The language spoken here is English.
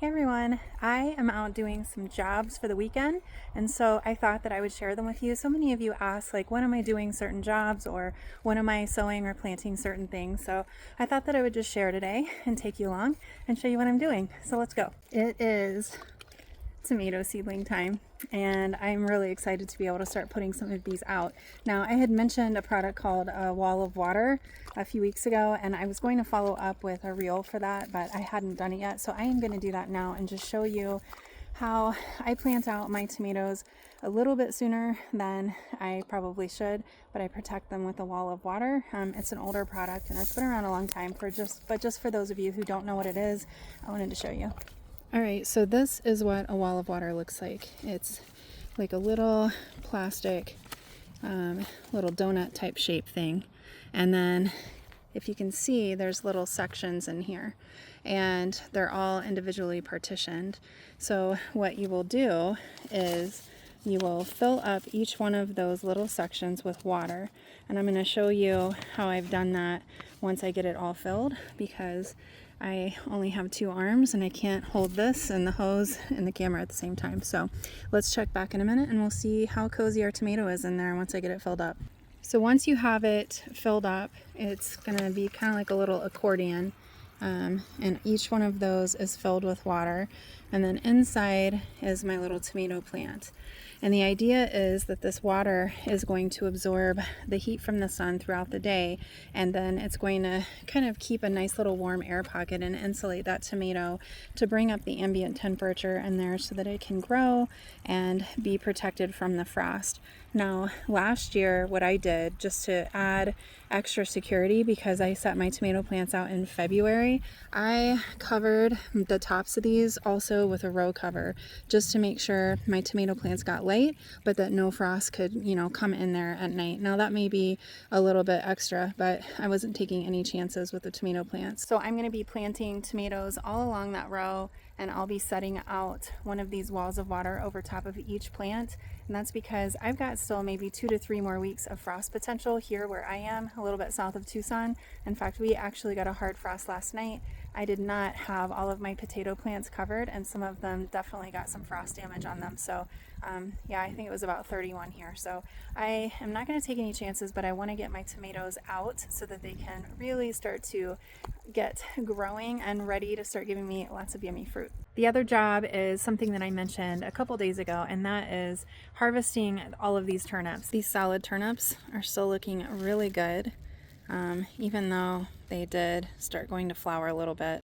Hey everyone, I am out doing some jobs for the weekend, and so I thought that I would share them with you. So many of you ask, like, when am I doing certain jobs, or when am I sowing or planting certain things? So I thought that I would just share today and take you along and show you what I'm doing. So let's go. It is tomato seedling time, and I'm really excited to be able to start putting some of these out. Now, I had mentioned a product called a Wall of Water a few weeks ago, and I was going to follow up with a reel for that, but I hadn't done it yet. So I am going to do that now and just show you how I plant out my tomatoes a little bit sooner than I probably should, but I protect them with a Wall of Water. It's an older product and it's been around a long time, but just for those of you who don't know what it is, I wanted to show you. All right, so this is what a Wall of Water looks like. It's like a little plastic, little donut type shape thing. And then if you can see, there's little sections in here and they're all individually partitioned. So what you will do is you will fill up each one of those little sections with water. And I'm going to show you how I've done that once I get it all filled, because I only have two arms and I can't hold this and the hose and the camera at the same time. So let's check back in a minute and we'll see how cozy our tomato is in there once I get it filled up. So once you have it filled up, it's going to be kind of like a little accordion. And each one of those is filled with water. And then inside is my little tomato plant. And the idea is that this water is going to absorb the heat from the sun throughout the day, and then it's going to kind of keep a nice little warm air pocket and insulate that tomato to bring up the ambient temperature in there so that it can grow and be protected from the frost. Now, last year, what I did, just to add extra security, because I set my tomato plants out in February, I covered the tops of these also with a row cover, just to make sure my tomato plants got light, but that no frost could, come in there at night. Now, that may be a little bit extra, but I wasn't taking any chances with the tomato plants. So I'm going to be planting tomatoes all along that row, and I'll be setting out one of these walls of water over top of each plant. And that's because I've got still maybe 2 to 3 more weeks of frost potential here where I am, a little bit south of Tucson. In fact, we actually got a hard frost last night. I did not have all of my potato plants covered, and some of them definitely got some frost damage on them. So yeah, I think it was about 31 here. So I am not going to take any chances, but I want to get my tomatoes out so that they can really start to get growing and ready to start giving me lots of yummy fruit. The other job is something that I mentioned a couple days ago, and that is harvesting all of these turnips. These salad turnips are still looking really good, even though they did start going to flower a little bit.